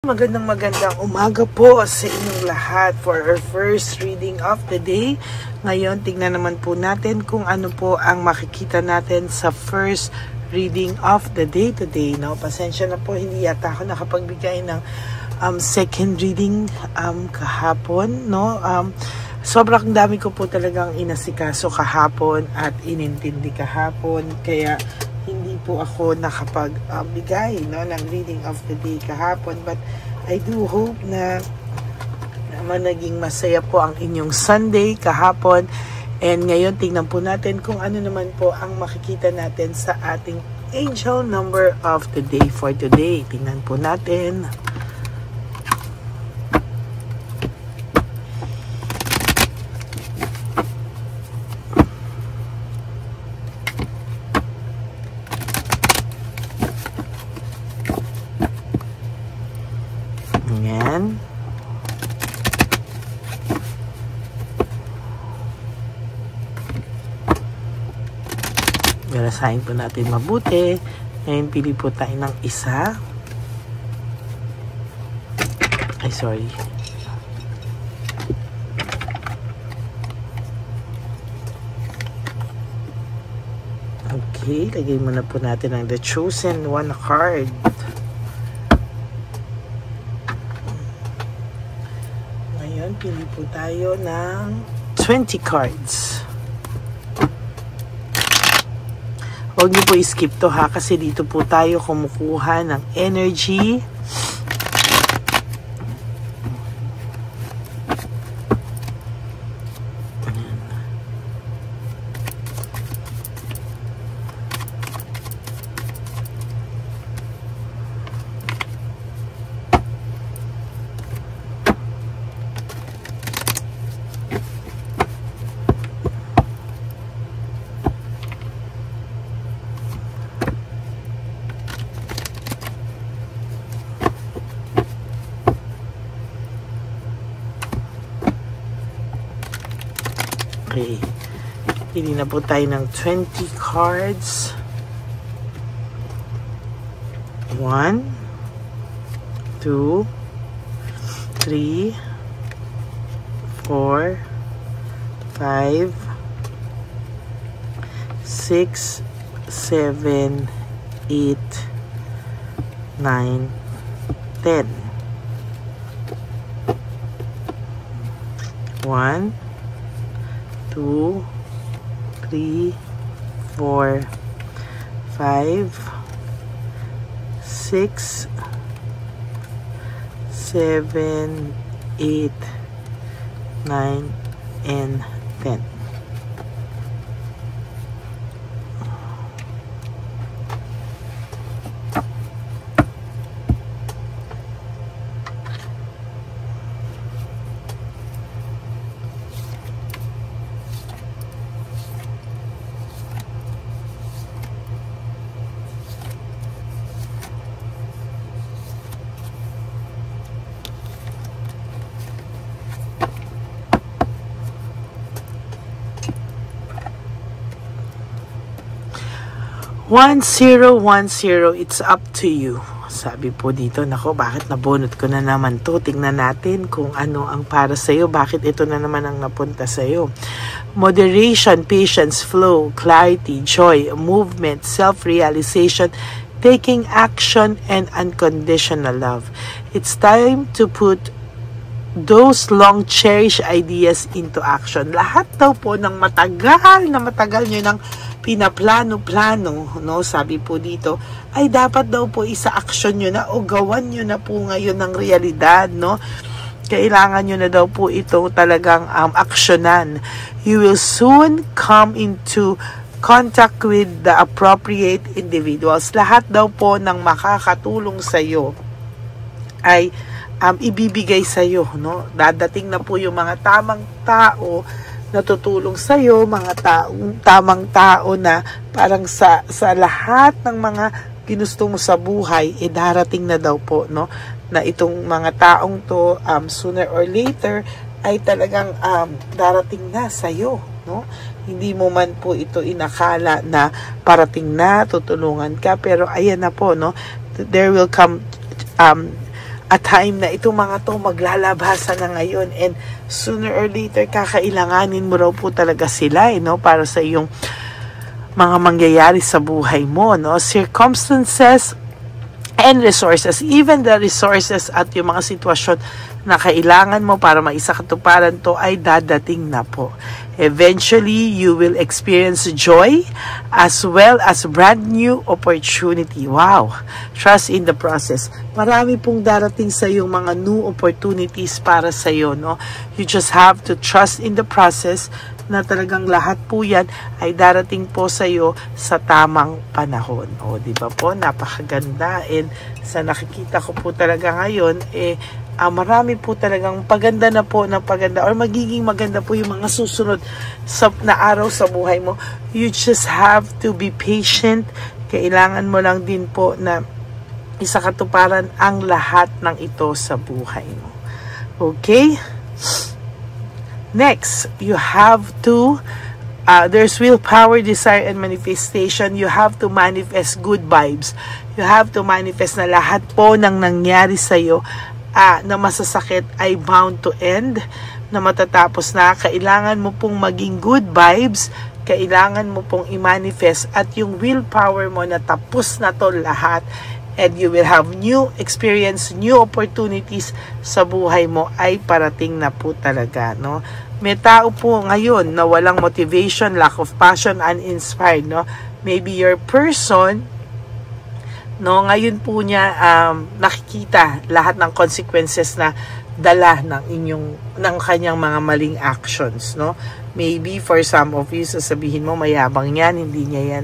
Magandang umaga po sa inyong lahat for our first reading of the day. Ngayon, tingnan naman po natin kung ano po ang makikita natin sa first reading of the day today. No? Pasensya na po, hindi yata ako nakapagbigay ng second reading kahapon. No? Sobrang dami ko po talagang inasikaso kahapon at inintindi kahapon. Kaya hindi po ako nakapagbigay ng reading of the day kahapon, but I do hope na naging masaya po ang inyong Sunday kahapon. And ngayon tingnan po natin kung ano naman po ang makikita natin sa ating angel number of the day for today. Tingnan po natin. Ayan. Balasahin po natin mabuti. Ngayon, pili po tayo ng isa. Ay, sorry. Okay, lagay muna po natin ang The Chosen One card. Pili po tayo ng 20 cards. Huwag niyo po i-skip to ha, kasi dito po tayo kumukuha ng energy. Okay. Pili na po tayo ng 20 cards. 1, 2, 3, 4, 5, 6, 7, 8, 9, 10. 1, 2, 3, 4, 5, 6, 7, 8, 9, and 10. One zero, it's up to you. Sabi po dito, nako, bakit nabunot ko na naman to? Tingnan natin kung ano ang para sa'yo. Bakit ito na naman ang napunta sa'yo? Moderation, patience, flow, clarity, joy, movement, self-realization, taking action, and unconditional love. It's time to put those long cherished ideas into action. Lahat daw po ng matagal nyo ng pinaplano-plano, no, sabi po dito, ay dapat daw po isa-action nyo na o gawan nyo na po ngayon ng realidad, no. Kailangan nyo na daw po ito talagang aksyonan. You will soon come into contact with the appropriate individuals. Lahat daw po ng makakatulong sa iyo ay ibibigay sa iyo, no. Dadating na po yung mga tamang tao na tutulong sa iyo, mga tamang tao na parang sa lahat ng mga ginusto mo sa buhay, darating na daw po, no, na itong mga taong to sooner or later ay talagang darating na sa iyo, no. Hindi mo man po ito inakala na parating na, tutulungan ka, pero ayan na po, no. There will come a time na itong mga to maglalabasan na ngayon, and sooner or later kakailanganin mo raw po talaga sila, no, para sa iyong mga mangyayari sa buhay mo, no. Circumstances and resources, even the resources at yung mga sitwasyon na kailangan mo para maisakatuparan to ay dadating na po. Eventually, you will experience joy as well as brand new opportunity. Wow! Trust in the process. Marami pong darating sa yung mga new opportunities para sa iyo, no? You just have to trust in the process na talagang lahat po yan ay darating po sa iyo sa tamang panahon. O, di ba po? Napakaganda. And sa nakikita ko po talaga ngayon, marami po talagang paganda na po na paganda or magiging maganda po yung mga susunod na araw sa buhay mo. You just have to be patient. Kailangan mo lang din po na isakatuparan ang lahat ng ito sa buhay mo. Okay? Next, you have to, there's willpower, desire, and manifestation. You have to manifest good vibes. You have to manifest na lahat po ng nangyari sa'yo na masasakit ay bound to end, na matatapos na. Kailangan mo pong maging good vibes, kailangan mo pong i-manifest at yung willpower mo na tapos na to lahat, and you will have new experience, new opportunities sa buhay mo ay parating na po talaga, no? May tao po ngayon na walang motivation, lack of passion, uninspired, no? Maybe your person, no, ngayon po niya nakikita lahat ng consequences na dala ng kanyang mga maling actions, no? Maybe for some of you, sasabihin mo mayabang yan, hindi niya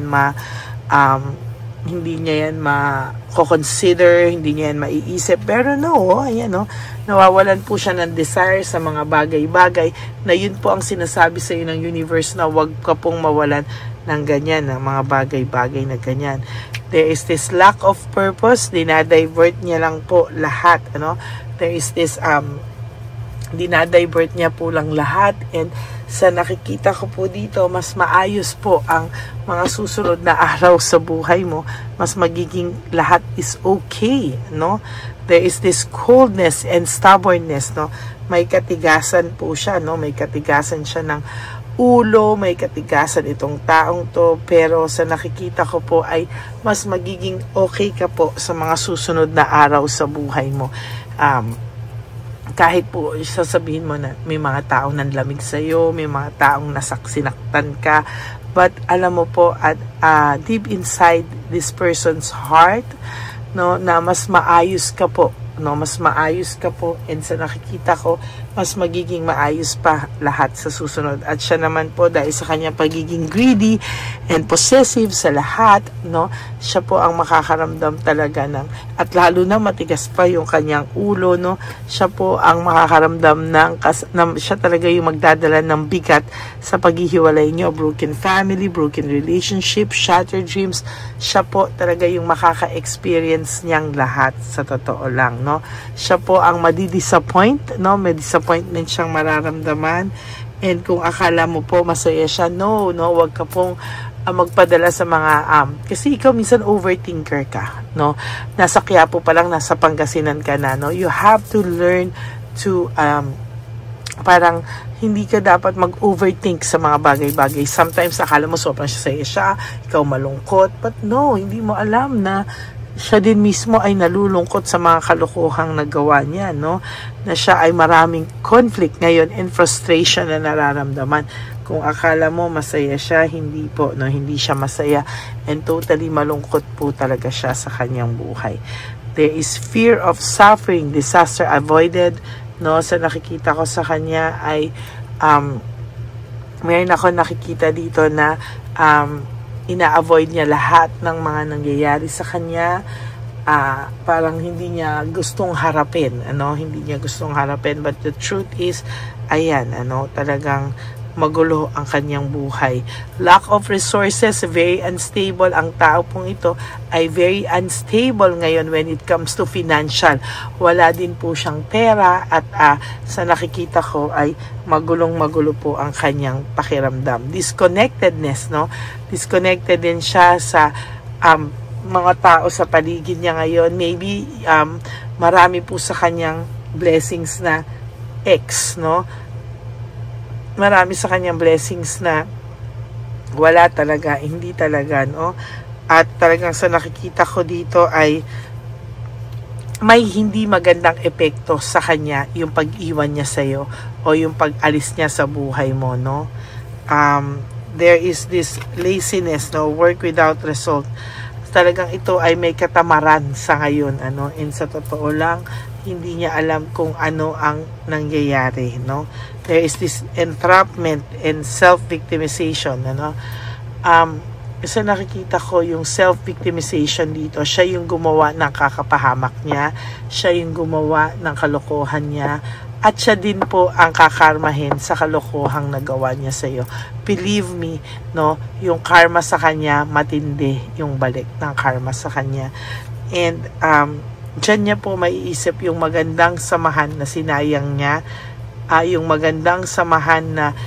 yan ma-consider, hindi niya yan maiisip. Pero no, ayan, no, nawawalan po siya ng desire sa mga bagay-bagay na yun po ang sinasabi sa iyo ng universe na wag ka pong mawalan ng ganyan, ng mga bagay-bagay na ganyan. There is this lack of purpose, dinadivert niya lang po lahat, ano? There is this dinadivert niya po lang lahat, and sa nakikita ko po dito, mas maayos po ang mga susunod na araw sa buhay mo. Mas magiging lahat is okay, no? There is this coldness and stubbornness, no? May katigasan po siya, no? May katigasan siya ng ulo, may katigasan itong taong to, pero sa nakikita ko po ay mas magiging okay ka po sa mga susunod na araw sa buhay mo. Kahit po sasabihin mo na may mga taong nanlamig sa iyo, may mga taong sinaktan ka, but alam mo po at deep inside this person's heart, no, na mas maayos ka po, no, mas maayos ka po, and sa nakikita ko mas magiging maayos pa lahat sa susunod. At siya naman po, dahil sa kanya pagiging greedy and possessive sa lahat, no, siya po ang makakaramdam talaga ng, at lalo na matigas pa yung kanyang ulo, no, siya po ang makakaramdam siya talaga yung magdadala ng bigat sa paghihiwalay nyo, broken family, broken relationship, shattered dreams. Siya po talaga yung makaka-experience niyang lahat, sa totoo lang, no. Siya po ang madi-disappoint, no, may disappointment siyang mararamdaman, and kung akala mo po masaya siya, no, wag ka pong magpadala sa mga kasi ikaw minsan overthinker ka, no. Nasa Quiapo pa lang, nasa Pangasinan ka na, no. You have to learn to parang hindi ka dapat mag-overthink sa mga bagay-bagay. Sometimes akala mo sobrang saya siya, ikaw malungkot, but no, hindi mo alam na siya din mismo ay nalulungkot sa mga kalokohang nagawa niya, no? Na siya ay maraming conflict ngayon and frustration na nararamdaman. Kung akala mo masaya siya, hindi po, no? Hindi siya masaya, and totally malungkot po talaga siya sa kanyang buhay. There is fear of suffering, disaster avoided, no? Sa nakikita ko sa kanya ay mayroon ako nakikita dito na ina-avoid niya lahat ng mga nangyayari sa kanya. Parang hindi niya gustong harapin, ano, hindi niya gustong harapin, but the truth is, ayan, ano, talagang magulo ang kanyang buhay. Lack of resources, very unstable. Ang tao pong ito ay very unstable ngayon when it comes to financial. Wala din po siyang pera, at sa nakikita ko ay magulong-magulo po ang kanyang pakiramdam. Disconnectedness, no? Disconnected din siya sa mga tao sa paligid niya ngayon. Maybe marami po sa kanyang blessings na no? Marami sa kanyang blessings na wala talaga, hindi talaga, no? At talagang sa nakikita ko dito ay may hindi magandang epekto sa kanya yung pag-iwan niya sa'yo o yung pag-alis niya sa buhay mo, no? There is this laziness, no? Work without result. Talagang ito ay may katamaran sa ngayon, ano? And sa totoo lang, hindi niya alam kung ano ang nangyayari, no? There is this entrapment and self-victimization, ano? Isa nakikita ko yung self-victimization dito. Siya yung gumawa ng kakapahamak niya. Siya yung gumawa ng kalokohan niya. At siya din po ang kakarmahin sa kalokohang nagawa niya sa iyo. Believe me, no, yung karma sa kanya, matindi yung balik ng karma sa kanya. And dyan niya po maiisip yung magandang samahan na sinayang niya, yung magandang samahan na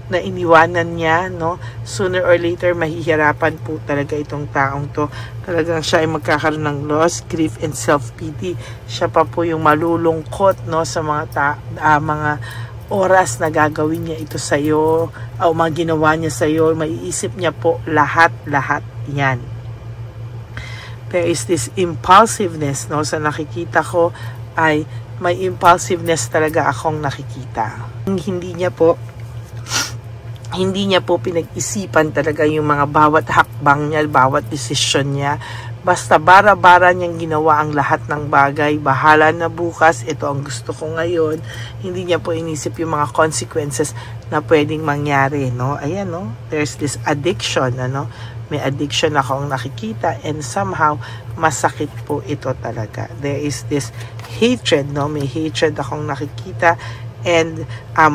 na iniwanan niya, no? Sooner or later, mahihirapan po talaga itong taong to. Talagang siya ay magkakaroon ng loss, grief, and self-pity. Siya pa po yung malulungkot, no? Sa mga mga oras na gagawin niya ito sa'yo, o mga ginawa niya sa'yo, maiisip niya po lahat yan. There is this impulsiveness, no? Sa nakikita ko ay may impulsiveness talaga akong nakikita. Hindi niya po pinag-isipan talaga yung mga bawat hakbang niya, bawat desisyon niya. Basta bara-bara niyang ginawa ang lahat ng bagay. Bahala na bukas, ito ang gusto ko ngayon. Hindi niya po inisip yung mga consequences na pwedeng mangyari, no? Ayan, no? There's this addiction, ano? May addiction akong nakikita, and somehow masakit po ito talaga. There is this hatred, no? May hatred akong nakikita, and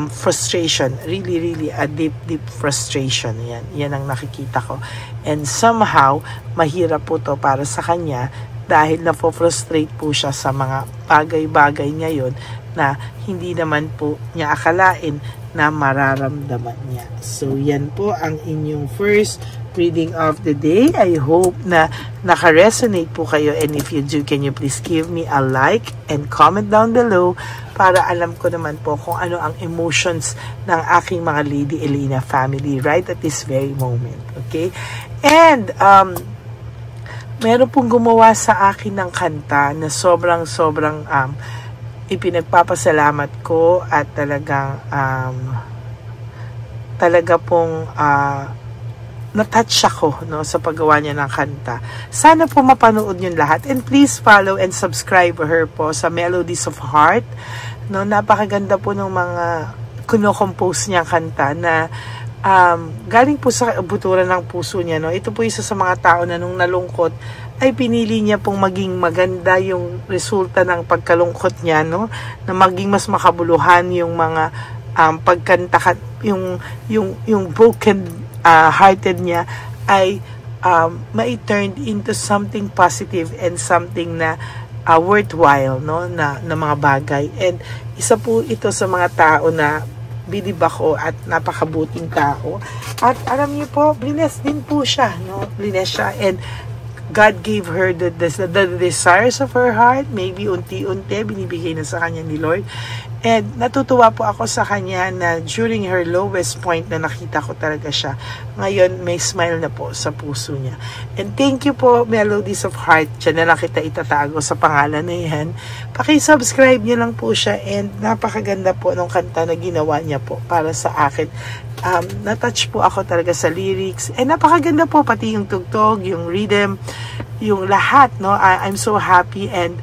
frustration, really a deep frustration. Yan ang nakikita ko, and somehow mahirap po to para sa kanya dahil na-frustrate po siya sa mga bagay-bagay ngayon na hindi naman po niya akalain na mararamdaman niya. So yan po ang inyong first reading of the day. I hope na naka-resonate po kayo, and if you do, can you please give me a like and comment down below para alam ko naman po kung ano ang emotions ng aking mga Lady Elena family right at this very moment. Okay? And meron pong gumawa sa akin ng kanta na sobrang ipinagpapasalamat ko, at talaga pong na-touch ako, no, sa paggawa niya ng kanta. Sana po mapanood niyo lahat, and please follow and subscribe her po sa Melodies of Heart, no. Napakaganda po ng mga kuno-compose niyang kanta na galing po sa buturan ng puso niya, no. Ito po isa sa mga tao na nung nalungkot ay pinili niya pong maging maganda yung resulta ng pagkalungkot niya, no, na maging mas makabuluhan yung mga pagkanta, yung broken hearted niya ay ma-turned into something positive and something na worthwhile, no, na mga bagay. And isa po ito sa mga tao na bilib ako, at napakabuting tao. At alam niyo po, blessed din po siya, no? Blessed siya, and God gave her the desires of her heart. Maybe unti-unti binibigay na sa kanya ni Lord. And natutuwa po ako sa kanya na during her lowest point na nakita ko talaga siya, ngayon may smile na po sa puso niya. And thank you po, Melodies of Heart. Diyan na lang kita itatago sa pangalan na yan. Paki-subscribe niyo lang po siya, and napakaganda po ng kanta na ginawa niya po para sa akin. Na-touch po ako talaga sa lyrics, and napakaganda po pati yung tugtog, yung rhythm, yung lahat, no. I'm so happy and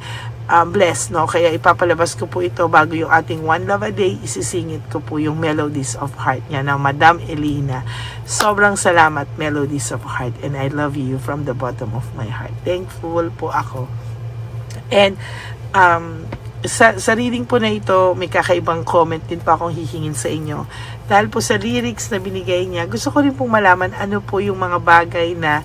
blessed, no. Kaya ipapalabas ko po ito bago yung ating One Love a Day. Isisingit ko po yung Melodies of Heart niya ng Madam Elena. Sobrang salamat, Melodies of Heart, and I love you from the bottom of my heart. Thankful po ako. And sa reading po na ito, may kakaibang comment din pa akong hihingin sa inyo. Dahil po sa lyrics na binigay niya, gusto ko rin pong malaman ano po yung mga bagay na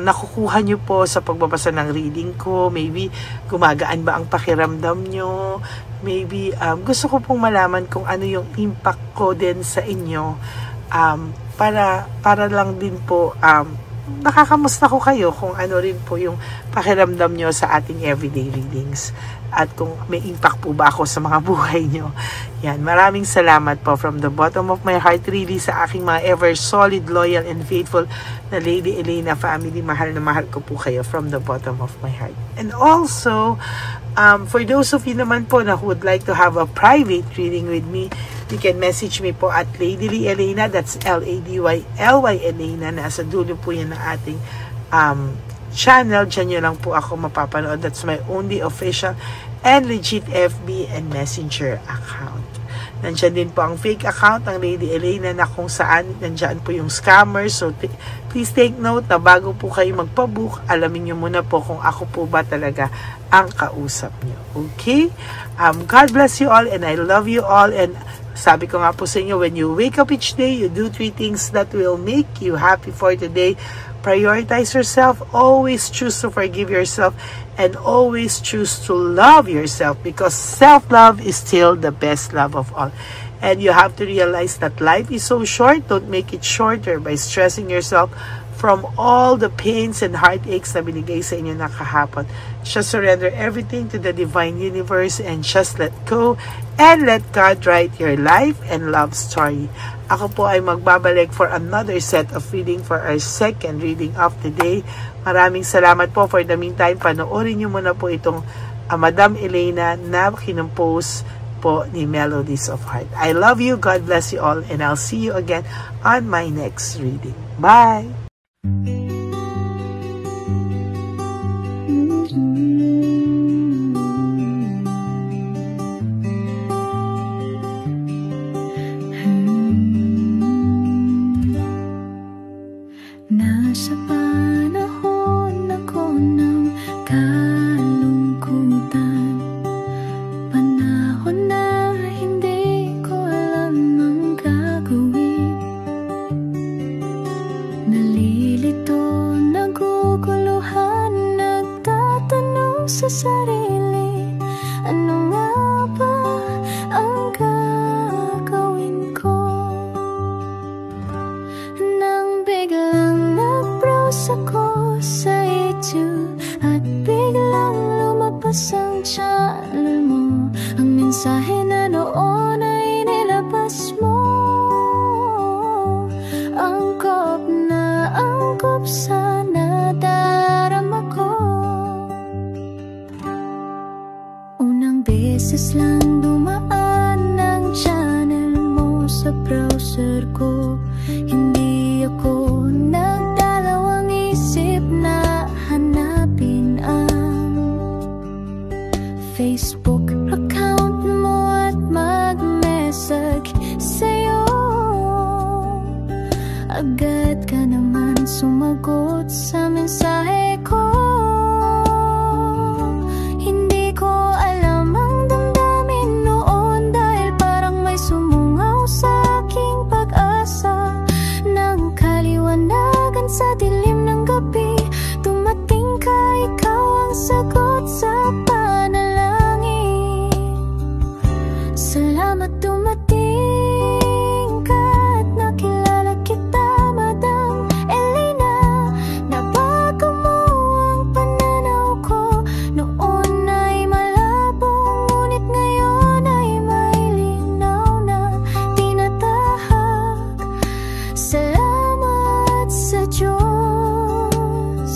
nakukuha nyo po sa pagbabasa ng reading ko. Maybe gumagaan ba ang pakiramdam nyo? Maybe gusto ko pong malaman kung ano yung impact ko din sa inyo para lang din po nakakamusta ko kayo kung ano rin po yung pakiramdam nyo sa ating everyday readings at kung may impact po ba ako sa mga buhay nyo. Yan, maraming salamat po from the bottom of my heart really sa aking mga ever solid, loyal, and faithful na Lady Elena family. Mahal na mahal ko po kayo from the bottom of my heart. And also, for those of you naman po na who would like to have a private reading with me, you can message me po at Lady Lee Elena, that's LADYLY Elena, nasa dulo po yan ng ating channel. Diyan nyo lang po ako mapapanood. That's my only official and legit FB and Messenger account. Nandiyan din po ang fake account ng Lady Elena na kung saan nandiyan po yung scammers. So please take note na bago po kayo magpabook, alamin nyo muna po kung ako po ba talaga ang kausap nyo. Okay? God bless you all and I love you all, and sabi ko nga po sa inyo, when you wake up each day, you do 3 things that will make you happy for today. Prioritize yourself, always choose to forgive yourself, and always choose to love yourself, because self-love is still the best love of all. And you have to realize that life is so short. Don't make it shorter by stressing yourself from all the pains and heartaches na binigay sa inyo na kahapon. Just surrender everything to the divine universe and just let go and let God write your life and love story. Ako po ay magbabalik for another set of reading for our second reading of the day. Maraming salamat po. For the meantime, panoorin nyo muna po itong Madam Elena na kinompose po ni Melodies of Heart. I love you. God bless you all, and I'll see you again on my next reading. Bye! Nasa panahon ako ng kalungkutan, panahon na hindi ko alam ang gagawin. Nalilito, naguguluhan, nagtatanong sa sarili, ano nga ba ang gagawin ko? Nang biglang nag-browse ako sa YouTube at biglang lumabas ang channel mo, ang mensahe na noon ay nilabas mo. Angkop sa nadarama ko. Unang beses lang dumaan ang channel mo sa browser ko, hindi ako nagdalawang isip na hanapin ang Facebook account mo at mag-message sa'yo. Agad ka naman sumagot sa mensahe ko. Hindi ko alam ang damdamin noon, dahil parang may sumungaw sa aking pag-asa. Nang kaliwanagan sa dilim ng gabi, dumating ka, ikaw ang sagot sa panalangin. Salamat dumating ka at nakilala kita, Madam Elena. Nabago mo ang pananaw ko, noon ay malabo, ngunit ngayon ay may linaw na tinatahak. Salamat sa Diyos,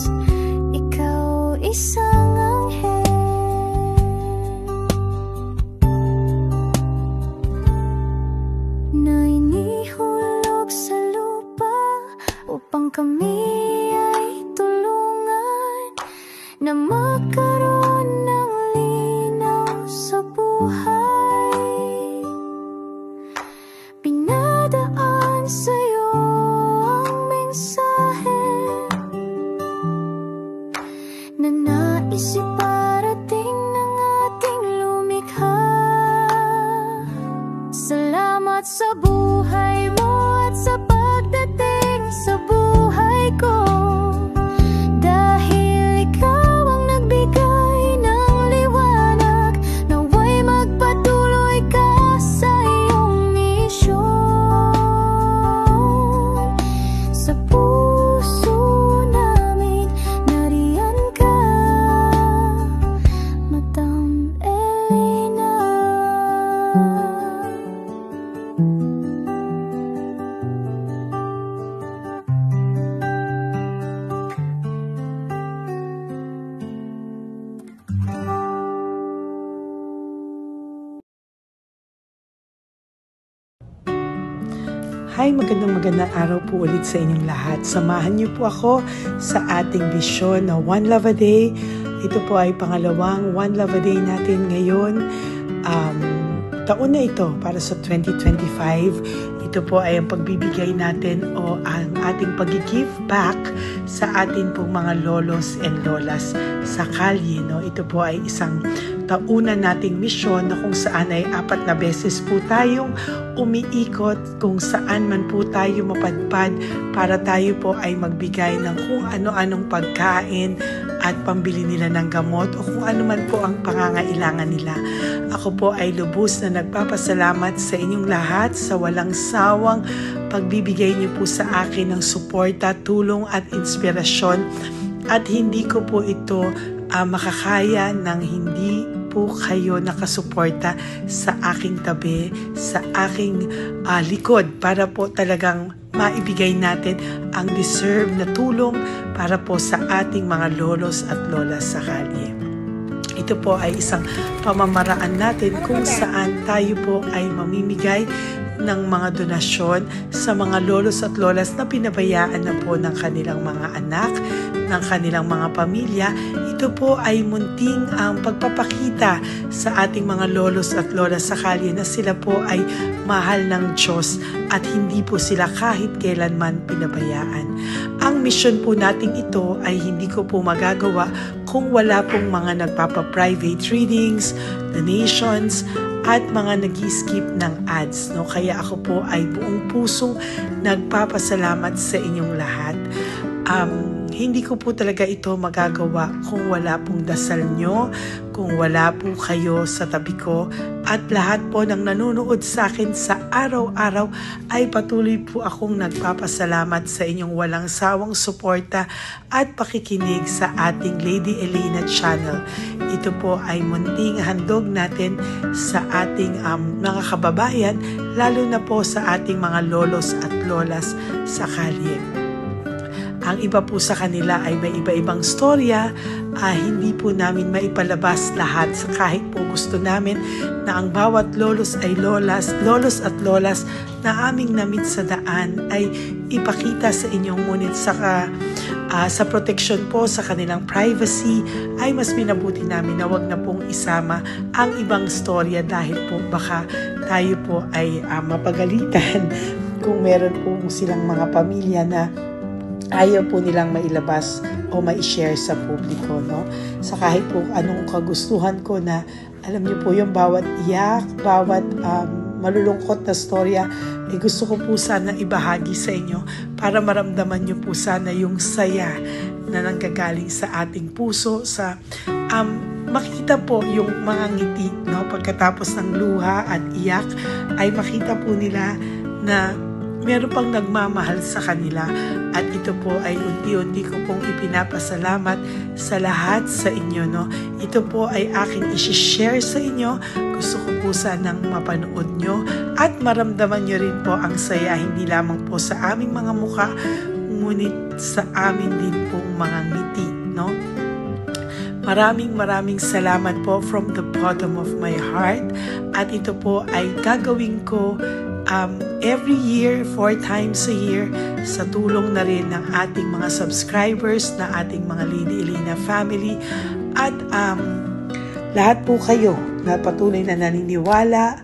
ikaw isang anghel. Na inihulog sa lupa upang kami ay tulungan na magkaroon ng linaw sa buhay. Pinadaan sa'yo ang mensahe na nais iparating ng ating lumikha. Salamat sa buhay mo at sa pagdating sa buhay ko, dahil ikaw ang nagbigay ng liwanag. Naway magpatuloy ka sa iyong misyon. Hi, magandang araw po ulit sa inyong lahat. Samahan niyo po ako sa ating bisyon na One Love a Day. Ito po ay pangalawang One Love a Day natin ngayon. Taon na ito para sa 2025. Ito po ay ang pagbibigay natin o ang ating pag-give back sa atin pong mga lolos and lolas sa kalye. No? Ito po ay isang taunan nating misyon na kung saan ay 4 na beses po tayong umiikot kung saan man po tayo mapadpad para tayo po ay magbigay ng kung ano-anong pagkain at pambili nila ng gamot o kung ano man po ang pangangailangan nila. Ako po ay lubos na nagpapasalamat sa inyong lahat sa walang sawang pagbibigay niyo po sa akin ng suporta, tulong at inspirasyon, at hindi ko po ito makakaya ng hindi po kayo nakasuporta sa aking tabi, sa aking likod para po talagang maibigay natin ang deserve na tulong para po sa ating mga lolos at lolas sa kalye. Ito po ay isang pamamaraan natin kung saan tayo po ay mamimigay ng mga donasyon sa mga lolos at lolas na pinabayaan na po ng kanilang mga anak, ng kanilang mga pamilya. Ito po ay munting ang pagpapakita sa ating mga lolos at lolas sa kalye na sila po ay mahal ng Diyos at hindi po sila kahit kailanman pinabayaan. Ang mission po nating ito ay hindi ko po magagawa kung wala pong mga nagpapa-private readings, donations, at mga nag-skip ng ads. No? Kaya ako po ay buong pusong nagpapasalamat sa inyong lahat. Hindi ko po talaga ito magagawa kung wala pong dasal nyo, kung wala po kayo sa tabi ko, at lahat po ng nanonood sa akin sa araw-araw ay patuloy po akong nagpapasalamat sa inyong walang sawang suporta at pakikinig sa ating Lady Elena channel. Ito po ay munting handog natin sa ating mga kababayan, lalo na po sa ating mga lolos at lolas sa kalye. Ang iba po sa kanila ay may iba-ibang storya, hindi po namin maipalabas lahat sa kahit po gusto namin na ang bawat lolos at lolas na aming namit sa daan ay ipakita sa inyong, ngunit sa protection po sa kanilang privacy ay mas minabuti namin na wag na pong isama ang ibang storya dahil po baka tayo po ay mapagalitan kung meron po silang mga pamilya na ayaw po nilang mailabas o ma-share sa publiko, no? Sa kahit po anong kagustuhan ko na, alam niyo po yung bawat iyak, bawat malulungkot na storya, gusto ko po sana ibahagi sa inyo para maramdaman niyo po sana yung saya na nanggagaling sa ating puso, sa makita po yung mga ngiti, no? Pagkatapos ng luha at iyak ay makita po nila na meron pang nagmamahal sa kanila, at ito po ay unti-unti ko pong ipinapasalamat sa lahat sa inyo, no? Ito po ay aking isi-share sa inyo. Gusto ko po sanang mapanood nyo at maramdaman nyo rin po ang saya, hindi lamang po sa aming mga mukha, ngunit sa amin din pong mga ngiti, no? Maraming salamat po from the bottom of my heart, at ito po ay gagawin ko every year, 4 times a year, sa tulong na rin ng ating mga subscribers, na ating mga Lady Elena family, at lahat po kayo na patuloy na naniniwala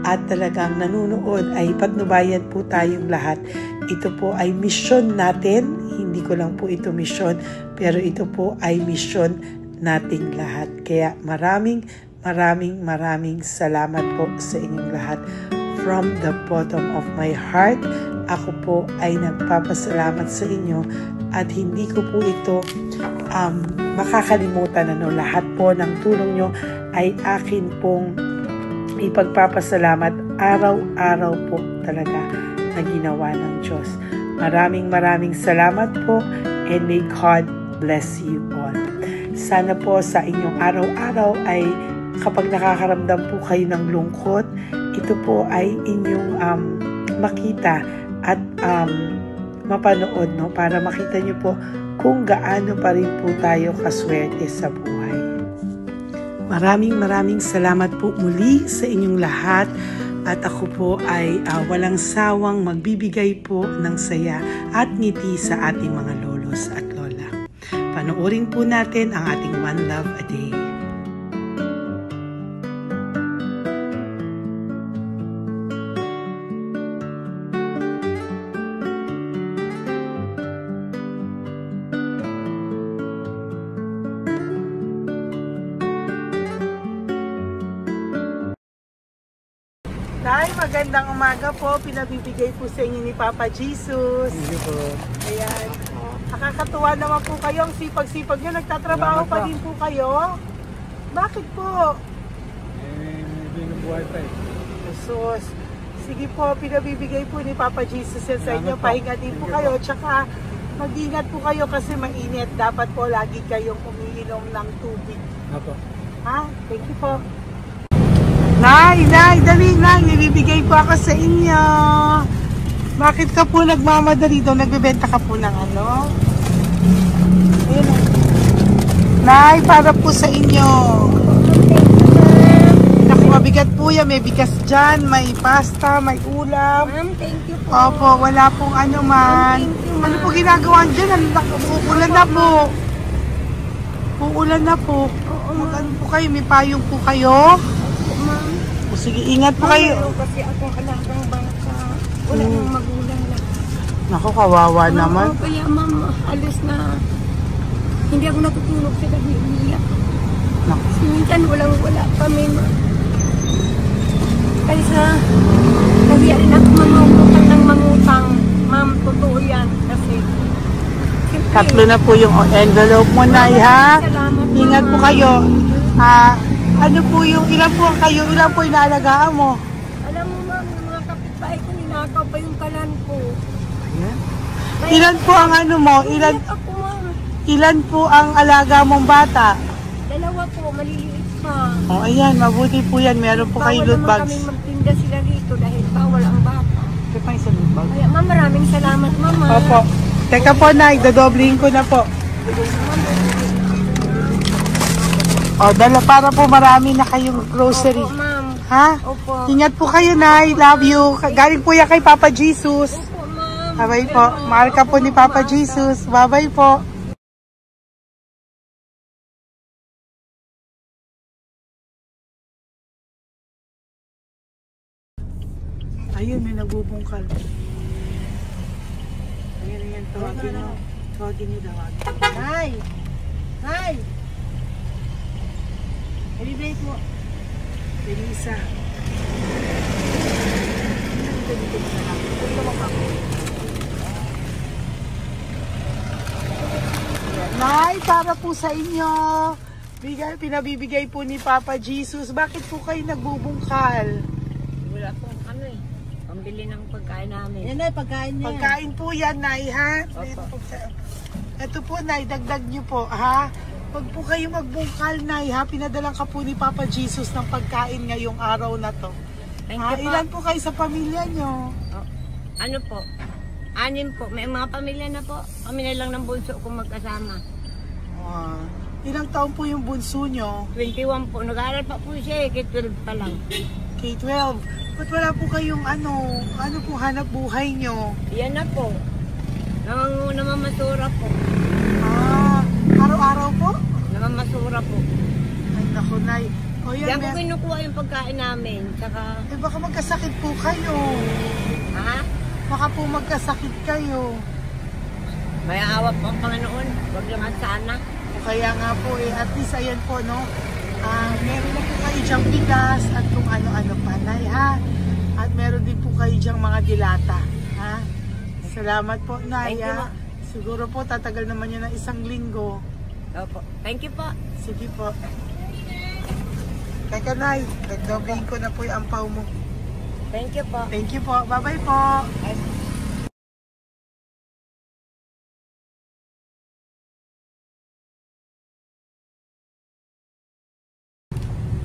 at talagang nanonood, ay patnubayan po tayong lahat. Ito po ay mission natin, hindi ko lang po ito mission, pero ito po ay mission nating lahat. Kaya maraming salamat po sa inyong lahat. From the bottom of my heart, ako po ay nagpapasalamat sa inyo, at hindi ko po ito makakalimutan. Lahat po ng tulong nyo ay akin pong ipagpapasalamat araw-araw po talaga na ginawa ng Diyos. Maraming salamat po, and may God bless you all. Sana po sa inyong araw-araw ay kapag nakakaramdam po kayo ng lungkot, ito po ay inyong makita at mapanood, no? Para makita nyo po kung gaano pa rin po tayo kaswerte sa buhay. Maraming salamat po muli sa inyong lahat. At ako po ay walang sawang magbibigay po ng saya at ngiti sa ating mga lolos at lola. Panoorin po natin ang ating One Love a Day. Nay, magandang umaga po. Pinabibigay po sa inyo ni Papa Jesus. Hindi po. Ayan. Nakakatuwa naman po kayo. Ang sipag-sipag nyo. Nagtatrabaho pa din po kayo. Bakit po? Hindi na buhay pa eh. Jesus. Sige po, pinabibigay po ni Papa Jesus yan sa inyo. Salamat po. Pahinga din po kayo. Tsaka mag-ingat po kayo kasi mainit. Dapat po lagi kayong umiinom ng tubig. Apo. Ha? Thank you po. Nay, dali na. Nilibigay po ako sa inyo. Bakit ka po nagmamadali daw? Nagbebenta ka po ng ano? Ayun. Nay, para po sa inyo. Naku, mabigat po yan. May bigas dyan, may pasta, may ulam. Ma'am, thank you po. Opo, wala pong ano man. Thank you, ma'am. Ano po ginagawa dyan? Uulan na po. Uulan na po. Mag-ano po kayo? May payong po kayo? Ma'am, O sige, ingat po kayo. meron kasi akong alagang bata. Wala nang magulang na. Naku, kawawa naman. Oo, kaya ma'am, alis na. Hindi ako natutulog sa gabi. Iiyak. Naku. Minsan wala kami. Kaysa, nahiya rin ako mangutang ng mangutang. Ma'am, totoo yan. Kasi, siyempre, Tatlo na po yung envelope mo, Nay, ha? Salamat, Ingat po Mama. kayo. Ano po yung, ilan po kayo, ilan po inaalagaan mo? Alam mo ma'am, yung mga kapitbahay ko, ninakaw pa yung kalan ko. Ilan po ang ano mo? Ilan ako ma'am? Ilan po ang alaga mong bata? Dalawa po, maliliit pa. O, ayan, mabuti po yan. Meron po kayo loot Bawal naman bags. kami magtinda sila rito dahil bawal ang bata. Ito pa yung loot bag. Kaya ma'am, maraming salamat mama. Opo. Teka po, Nay, dodoblihin ko na po. O, dala para po marami na kayong grocery. Opo ma'am. Ha? Opo. Ingat po kayo, Nay. Love you. Galing po yan kay Papa Jesus. Opo ma'am. Bye-bye po. Mahal ka po ni Papa Jesus. Bye-bye po. Ayun, may nagbubungkal. Ayan, tawagin nyo. Tawagin nyo daw. Hi! Hi! Ibibigay po. Elisa. Nay, para po sa inyo. Pinabibigay po ni Papa Jesus. Bakit po kayo nagbubungkal? Wala po ano eh. Pambili ng pagkain namin. Yan ay pagkain niya. Pagkain po yan, Nay, ha? Ito po, Nay, dagdag nyo po, ha? Pag po kayo magbungkal, Nay, ha? Pinadalang ka po ni Papa Jesus ng pagkain ngayong araw na to. Thank Ha? you po. Ilan po kayo sa pamilya nyo? Oh, ano po? 6 po. May mga pamilya na po. Kami na lang ng bunso kung magkasama. Ilang taon po yung bunso nyo? 21 po. Nag-aaral pa po siya eh. K-12 pa lang. K-12. Ba't wala po kayong ano po hanap buhay nyo? Yan na po. Namamasura po. Araw-araw po? Namamasura po. Ay, naku, Nay. O yan, Diyan ko kinukuha yung pagkain namin. Tsaka, baka magkasakit po kayo. ha? Baka po magkasakit kayo. May awa po ang Panginoon. Huwag naman sana. O kaya nga po at least ayan po, no? Meron na po kayo dyang bigas at kung ano-ano pa, Nay, ha? At meron din po kayo dyang mga dilata, ha? Salamat po, Nay, Thank you, ha? Siguro po tatagal naman yun ng 1 linggo. Opo. Thank you po. Sige po. Teka, Nay, nagdobling ko na po yung ampaw mo. Thank you po. Thank you po. Bye-bye po.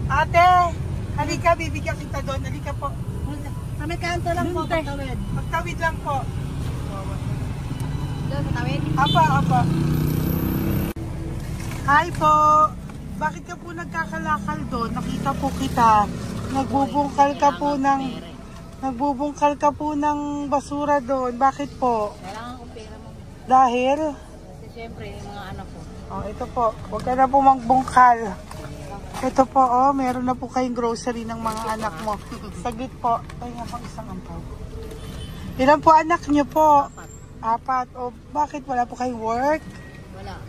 Ate, halika, bibigyan kita doon. Halika po. Sa may kanto lang po, pagtawid. Magtawid lang po. Doon sa tawid? Apa. Hi po. Bakit ka po nagkakalakal doon? Nakita po kita. Nagbubungkal ka po ng basura doon. Bakit po? Kailangan kong pera mo. Dahil? Kasi siyempre, yung mga anak ko. Oh, ito po. Huwag ka na po magbungkal. Ito po, oh, meron na po kayong grocery ng mga anak mo. Saglit po. Ay, nga pang isang ampaw. Ilan po anak niyo po? 4. O, bakit wala po kayong work? Wala.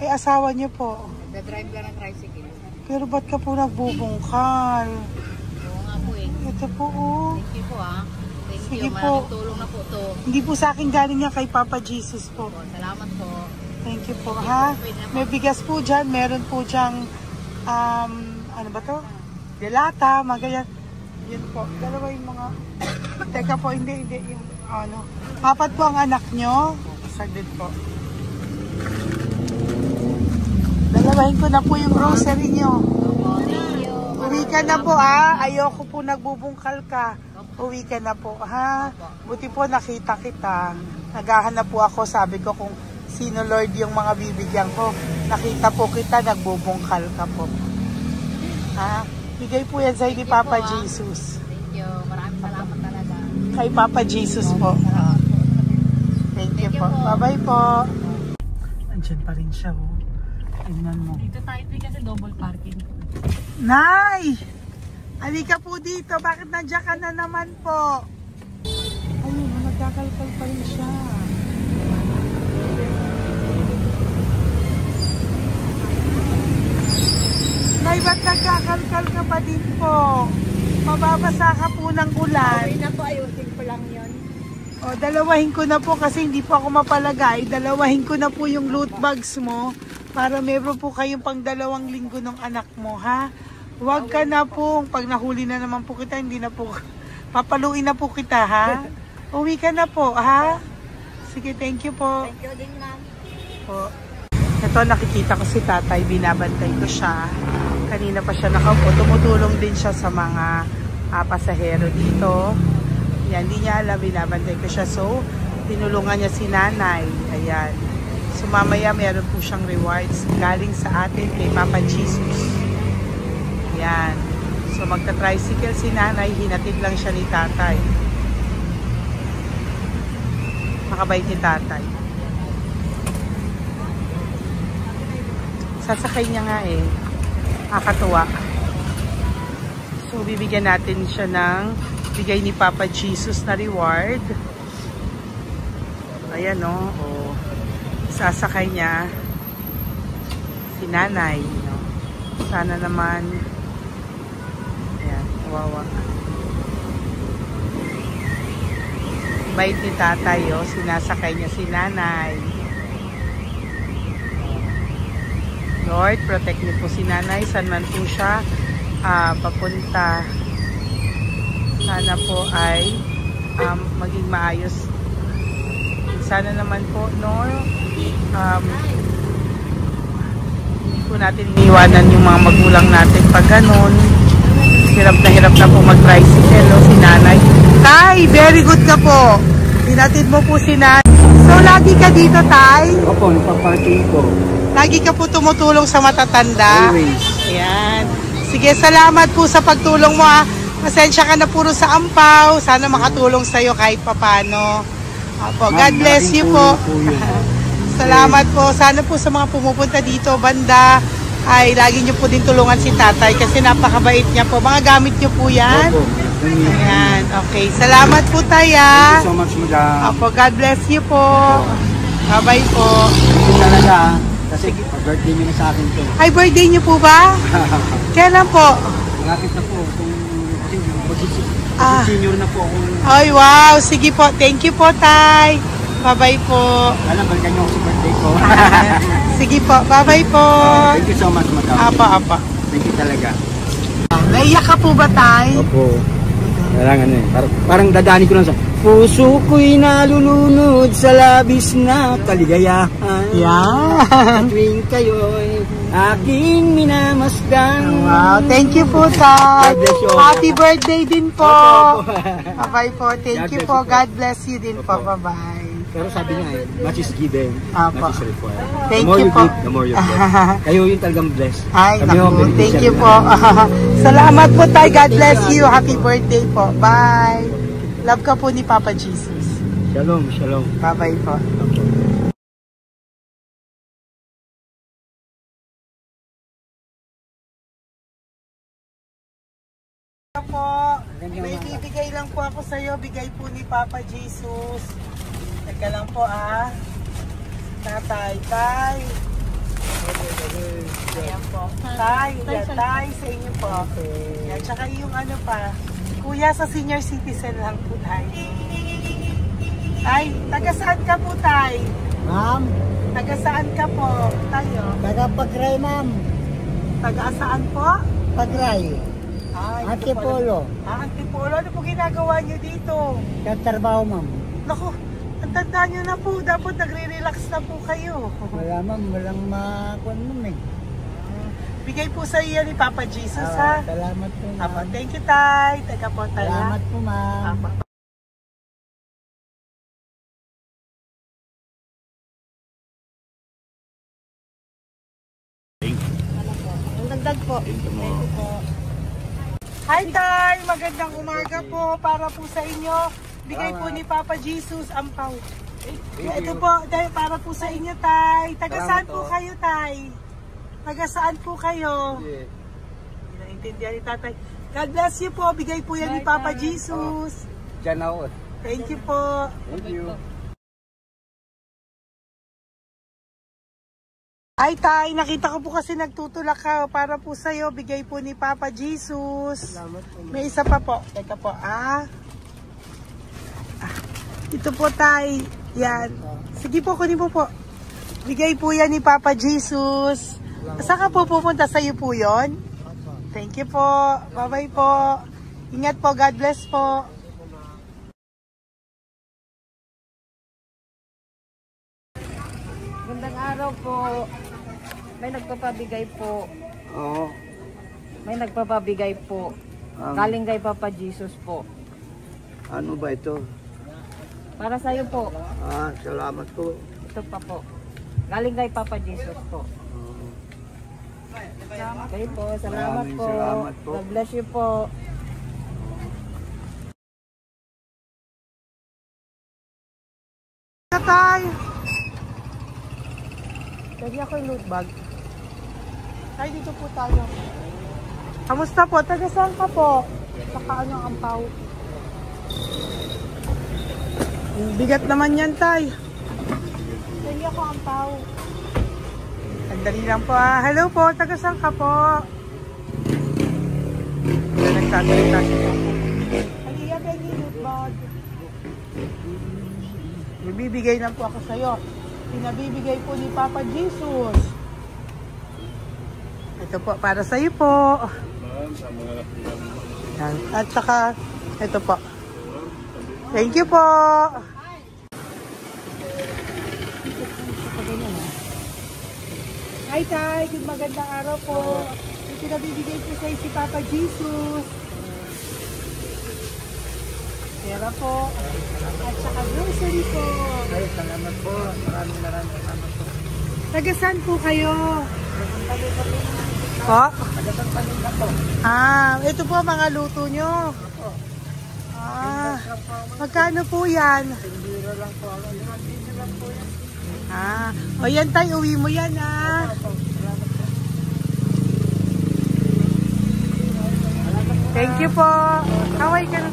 Eh, asawa niyo po. Nagda-drive ka ng tricycle. Pero ba't ka po nagbubungkal? Oo nga po eh. Ito po, oh. Thank you po ah. Thank Sige you. po. Maraming tulong na po to. Hindi po sa akin galing yan kay Papa Jesus po. Po, salamat po. Thank you po, ha? May bigas po dyan. Meron po dyang, ano ba to? Delata, mga ganyan. Yun po. Dalawa yung mga... Teka po, hindi. Yung, ano. 4 po ang anak nyo. Saglit po. Dalawahin ko na po yung grocery nyo. Uwi ka na po, ha? Ayoko po nagbubungkal ka. Uwi ka na po, ha? Buti po nakita kita. Naghahanap po ako, sabi ko kung sino Lord yung mga bibigyan ko. Nakita po kita, nagbubungkal ka po. Ha? Bigay po yan sa ni Papa Jesus. Thank you. Maraming salamat talaga. Kay Papa Jesus po. Thank you po. Bye-bye po. Andyan pa rin siya, oh. Tingnan mo. Dito tayo kasi double parking. Nay! Halika po dito. Bakit nandiyan ka na naman po? Ayun, nagkakalkal pa rin siya. Nay, ba't nagkakalkal ka pa din po? Mababasa ka po ng ulan. Okay na po, ayusin ko lang yun. O, dalawahin ko na po kasi hindi po ako mapalagay. Dalawahin ko na po yung loot bags mo para meron po kayong pang 2 linggo ng anak mo, ha? Huwag ka na po. Pag nahuli na naman po kita, hindi na po, papaluin na po kita, ha? Uwi ka na po, ha? Sige, thank you po. Thank you din, ma'am. Po. Ito, nakikita ko si tatay, binabantay ko siya. Kanina pa siya nakaupo. Tumutulong din siya sa mga pasahero dito. Yan, hindi niya alam, binabantay ko siya. So, tinulungan niya si nanay. Ayan. So, mamaya meron po siyang rewards galing sa atin kay Papa Jesus. Ayan. So, magta-tricycle si nanay. Hinatid lang siya ni tatay. Makabait ni tatay. Sasakay niya nga eh. Nakakatuwa. So, bibigyan natin siya ng bigay ni Papa Jesus na reward. Ayan o. Oh. Sasakay niya si nanay. No? Sana naman. Ayan. Kawawa. Bait ni tatay o. Sinasakay niya si nanay. Lord, protect niyo po si nanay. Saan man po siya papunta. Sana po ay maging maayos. Sana naman po, no? Hindi po natin iniwanan yung mga magulang natin pag ganun. Hirap na po mag-tricycle, no? Si nanay. Tay, very good ka po. Hinatid mo po si nanay. So, lagi ka dito, Tay? Opo, nagpa-parking po. Lagi ka po tumutulong sa matatanda. Always. Ayan. Sige, salamat po sa pagtulong mo, ha. Pasensya ka na puro sa ampaw. Sana makatulong sa'yo kahit papano. Opo, God bless you po. Salamat po. Sana po sa mga pumupunta dito, banda, ay lagi niyo po din tulungan si tatay kasi napakabait niya po. Mga gamit niyo po yan. Opo. Ayan, okay. Salamat po, Taya. Thank you so much, madam. Opo, God bless you po. Bye-bye po. Ito talaga, kasi birthday niyo na sa akin to. Ay, birthday niyo po ba? Kailan po? Malapit na po. Kasi senior na po ako. Ay, wow. Sige po. Thank you po, Tay. Bye-bye po. Alam, balikan niyo ako sa birthday ko. Sige po. Bye-bye po. Thank you so much, madam. Apa. Thank you talaga. Naiyak ka po ba, Tay? Opo. Kailangan eh. Parang dadaanin ko lang sa puso ko'y nalulunod sa labis na kaligayahan. Yan. Tuwing kayo'y aking minamasdan. Wow. Thank you po, Tay. God bless you. Happy birthday din po. Opo. Bye-bye po. Thank God you bless po. you po. God bless you din po. Opo. Bye-bye. Pero sabi niya much is given, Apo. much is required. Thank The more you you po. give, the more you get. Kayo yung talagang blessed. Ay, Kami naku. yung Thank beneficiary you po. Salamat po tayo. God bless you. Happy birthday po. Bye. Love ka po ni Papa Jesus. Shalom, shalom. Bye-bye po. Po, may bibigay lang po ako sa iyo, bigay po ni Papa Jesus. Teka lang po Tatay, tay. Ayan po. Tay, tay sa inyo po. Yan, tsaka yung ano pa. Kuya, sa senior citizen lang po tayo. Tay, taga saan ka po, tay? Ma'am, Taga saan ka po, tayo? taga Pagray, ma'am. Taga saan po? Pagray. Antipolo. Antipolo, ano po ginagawa nyo dito? Katrabaho, ma'am. Naku, ang tanda nyo na po, dapat nagre-relax na po kayo. Wala, ma'am. Walang makuan, ma'am eh. Bigay po sa iyo ni Papa Jesus, ha? Salamat po, Apo, ma'am. thank you, tay. Teka po, tay. Salamat po, ma'am. Apo. Ang dagdag po. Hi, tay. Magandang umaga po para po sa inyo. Bigay po ni Papa Jesus ang pau. Ito po, tay, para po sa inyo, tay. Taga saan po kayo, tay? Taga saan po kayo? Hindi naintindihan ni tatay. God bless you po. Bigay po yan ni Papa Jesus. Diyan ako. Thank you po. Thank you. Ay, tay, nakita ko po kasi nagtutulak ka para po sa'yo. Bigay po ni Papa Jesus. May isa pa po. Teka po, ito po, tay. Yan. Sige po, kunin po po. Bigay po yan ni Papa Jesus. Saan ka po pupunta? Sa'yo po yun? Thank you po. Bye-bye po. Ingat po. God bless po. Gandang araw po. May nagpapabigay po. Oo. May nagpapabigay po. Galing kay Papa Jesus po. Ano ba ito? Para sa'yo po. Salamat po. Ito pa po. Galing kay Papa Jesus po. Kayo po. Salamat Maraming po. salamat po. God bless you po. Tay. Pwede ako yung loot bag. Ay, dito po tayo. Kamusta po? Taga saan ka po? Saka ano ang ampaw? Bigat naman yan, tay. Pwede ako ampaw. Sandali lang po. Hello po, taga saan ka po? Nagsasalita siya. Halika, pwede loot bag. Bibigay lang po ako sa'yo. Pinabibigay po ni Papa Jesus. Ito po, para sa'yo po. Yan. At saka, ito po. Thank you po. Hi, tay. Good magandang araw po. Pinabibigay po sa'yo si Papa Jesus. Pera po. At saka grocery po. Ay, salamat po. Maraming salamat po. Taga saan po kayo? Po? Ito po mga luto nyo. Magkano po yan? O yan tayo, uwi mo yan Thank you po. Kaway ka na.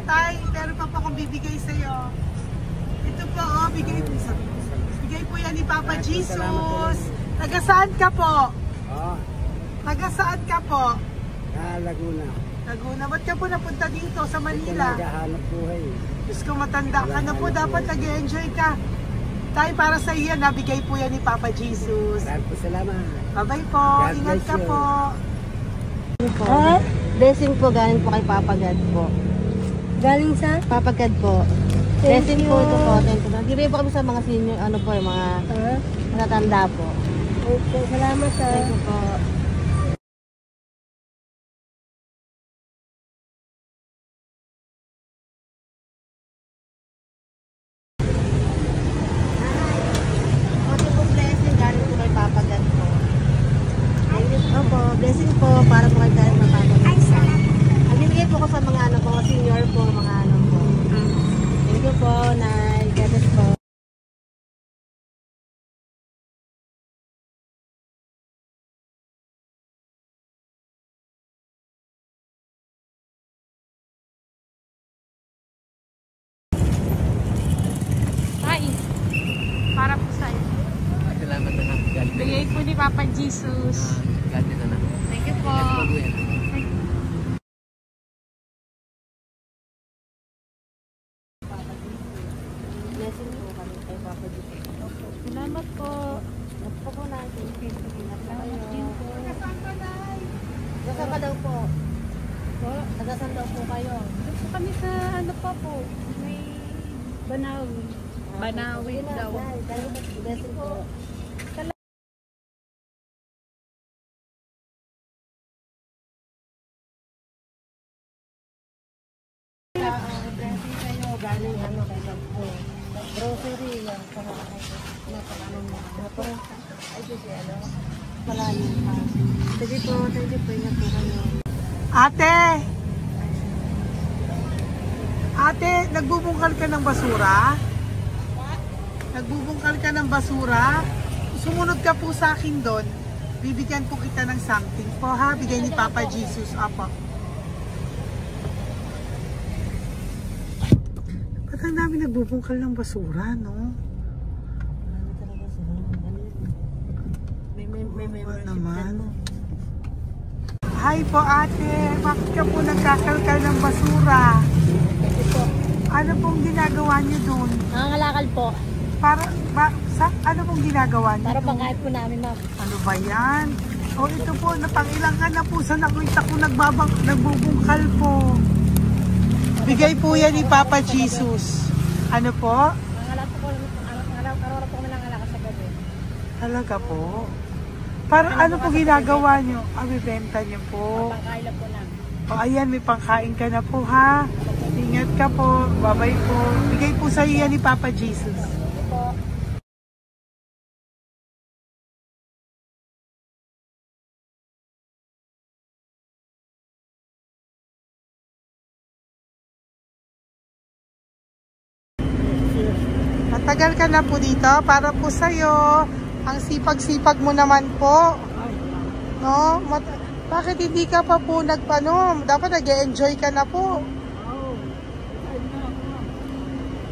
Tay, meron pa po akong bibigay sa'yo. Ito po, bigay po yan ni Papa Jesus. Taga saan ka po? Taga saan ka po? Laguna. Laguna. Ba't ka po napunta dito sa Manila? Naghahanap buhay. Diyos ko, matanda ka na po. Dapat nag-enjoy ka. Tay, para sa iyo, nabigay po yan ni Papa Jesus. Maraming po salamat. Bye-bye po. God Ingat bless ka you. po. Blessing po galing po kay Papa God po. Galing sa? Papa God po. Thank Blessing you. po ito po. Thank you. Bibigay po kami sa mga senior, ano po, yung mga Matatanda po. Okay, salamat ha. Thank you po. Ate po, blessing. Galing po kay Papa God po. Thank you po. Blessing po para po kay galing na Papa God. Ang binigay po ko sa mga ano po, senior po, mga ano po. Thank you po, Nay. God bless po. Para po sa'yo. Salamat na lang. Bigay po ni Papa Jesus. God na lang. Thank you po. Blessing po kami kay Papa God. Salamat po. Opo po natin. Nasaan ka daw po? Tagasan daw po kayo. Gusto kami sa ano pa po. May Banawi. Banawi daw. Blessing po. Blessing kayo. Galing ano kayo po. Grocery yan. Ay, kasi ano. Malalim pa. Sige po. Thank you po. Ingat po kayo. Ate! Ate, nagbubungkal ka ng basura? Nagbubungkal ka ng basura? Sumunod ka po sa akin doon. Bibigyan po kita ng something po ha. Bigay ni Papa Jesus. Apo. Ba't ang dami nagbubungkal ng basura, no? May Ano naman? Hi po ate. Bakit ka po nagkakalkal ng basura? Ano pong ginagawa niyo doon? Nangangalakal po. Ano pong ginagawa niyo Para doon? pangkait po namin, ma'am. Ano ba yan? O ito po, napangilang ka na po sa nakita ko nagbubungkal po. Bigay po yan ni Papa Jesus. Ano po? Nangangalakal po araw-araw po kami nangangalakal sa gabi. Talaga po? Para ano po ginagawa niyo? Bibenta niyo po. Pangkain lang po namin. O ayan, may pangkain ka na po ha. Ingat ka po. Bye-bye po. Bigay po sa iyo yan ni Papa Jesus. Po. Matagal ka na po dito. Para po sa iyo. Ang sipag-sipag mo naman po. No? Bakit hindi ka pa po nagpano? Dapat nag-enjoy ka na po.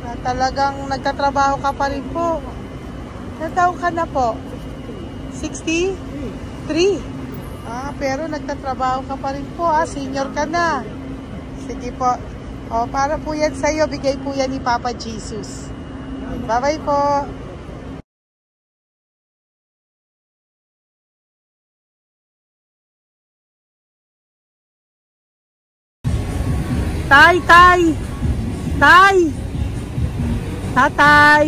Na talagang nagtatrabaho ka pa rin po. Ilang taon ka na po? 63? Pero nagtatrabaho ka pa rin po. Senior ka na. Sige po. O, para po yan sa'yo. Bigay po yan ni Papa Jesus. Bye-bye po. Tay! Tatay!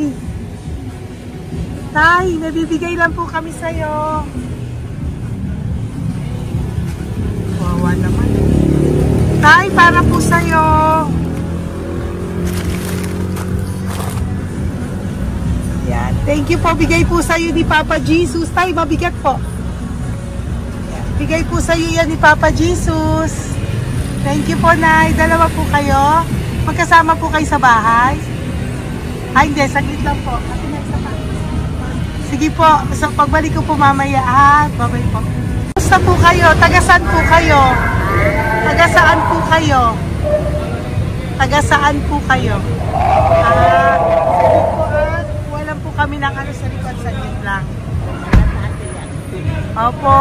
Tay, nabibigay lang po kami sa'yo. Wawa naman. Tay, para po sa'yo. Yan. Thank you po. Bigay po sa'yo ni Papa Jesus. Tay, mabigat po. Yan. Bigay po sa'yo yan ni Papa Jesus. Thank you po, Nay. Dalawa po kayo. Magkasama po kayo sa bahay. Ay, hindi. Saglit lang po. Sige po. So, pagbalik ko po mamaya. Bye-bye po. Basta po kayo? Taga-saan po kayo? Taga-saan po kayo? Taga-saan po kayo? Saglit po walang po kami ng ano sa likod. Saglit lang. Opo.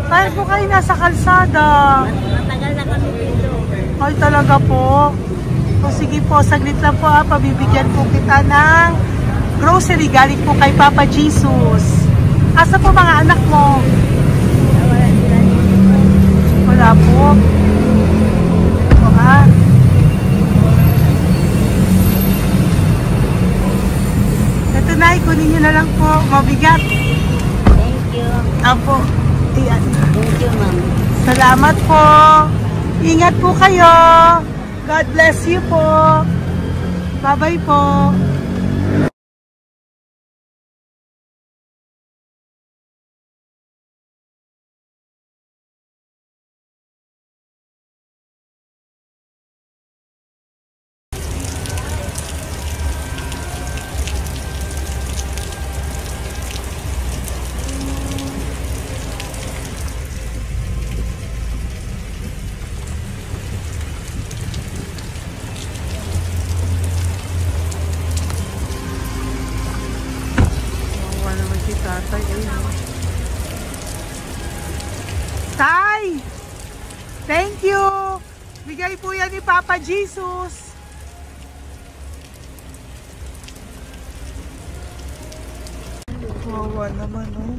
Bakit po kayo nasa kalsada? Matagal na kami dito. Ay, talaga po. O sige po, saglit lang po pabibigyan po kita ng grocery galing po kay Papa Jesus. Asa po mga anak mo? Wala po. O nga. Ito na, kunin nyo na lang po. Mabigat. Apo. Ayan. Thank you, ma'am. Salamat po. Ingat po kayo. God bless you po. Bye-bye po. Tatay, Tay! Thank you! Bigay po yan ni Papa Jesus. Kawawa naman, oh.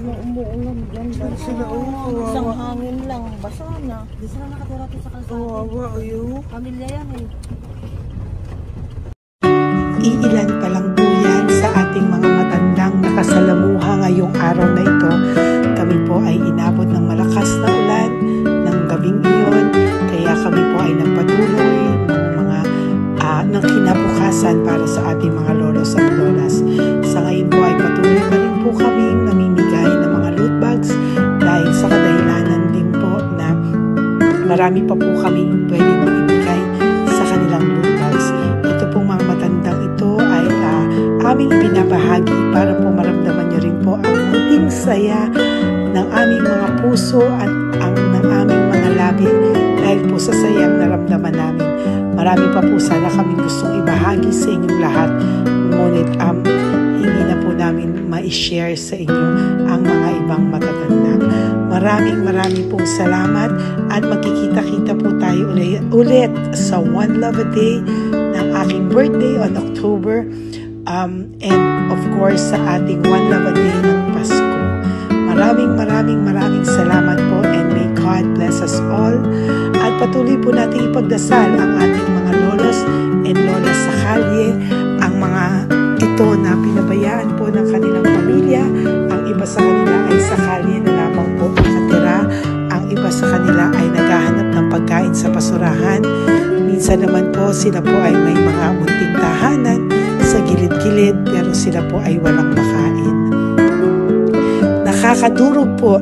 Umuulan dyan. Sila, oh. Isang Kawawa. hangin lang. Basa na. Di sila nakatira sa kalsada. Kawawa, oh. Pamilya yan eh. Iilan pa lang po yan sa ating mga matandang nakasalamuha ngayong araw na ito. Kami po ay inabot ng malakas na ulan ng gabing iyon. Kaya kami po ay nagpatuloy ng kinabukasan para sa ating mga lolos at lolas. Sa ngayon po ay patuloy pa rin po kami namimigay ng mga loot bags dahil sa kadahilanan din po na marami pa po kami pwedeng ibigay sa kanilang loot bags. Ito pong mga matandang ito ay aming pinabahagi para po maramdaman nyo rin po ang munting saya ng aming mga puso at ng aming mga labi dahil po sa sayang naramdaman namin. Marami pa po sana kami gustong ibahagi sa inyong lahat, ngunit hindi na po namin ma-share sa inyo ang mga ibang matatanda. Maraming pong salamat at magkikita-kita po tayo ulit sa One Love a Day ng aking birthday on October and of course sa ating One Love a Day ng Pasko. Maraming salamat po and may God bless us all. At patuloy po natin ipagdasal ang ating mga lolos and lolas sa kalye, ang mga ito na pinabayaan po ng kanilang pamilya. Ang iba sa kanila ay sa kalye na lamang po nakatira. Ang iba sa kanila ay naghahanap ng pagkain sa basurahan. Minsan naman po sila po ay may mga munting tahanan sa gilid-gilid pero sila po ay walang makain. Nakakadurog po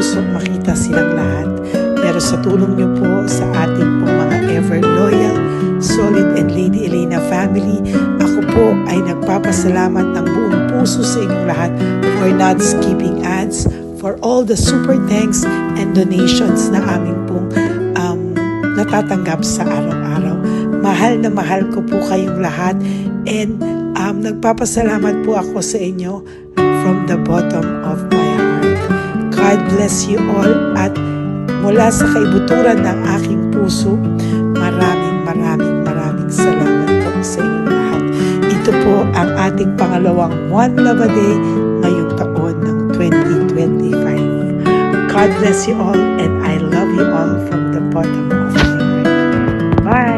gustong makita silang lahat. Pero sa tulong niyo po sa ating pong mga ever loyal, solid and Lady Elena family, ako po ay nagpapasalamat ng buong puso sa inyong lahat for not skipping ads, for all the super thanks and donations na aming pong natatanggap sa araw-araw. Mahal na mahal ko po kayong lahat, and nagpapasalamat po ako sa inyo from the bottom of my heart. God bless you all, at mula sa kaibuturan ng aking puso, maraming salamat po sa inyong lahat. Ito po ang ating pangalawang One Love a Day ngayong taon ng 2025. God bless you all, and I love you all from the bottom of my heart. Bye!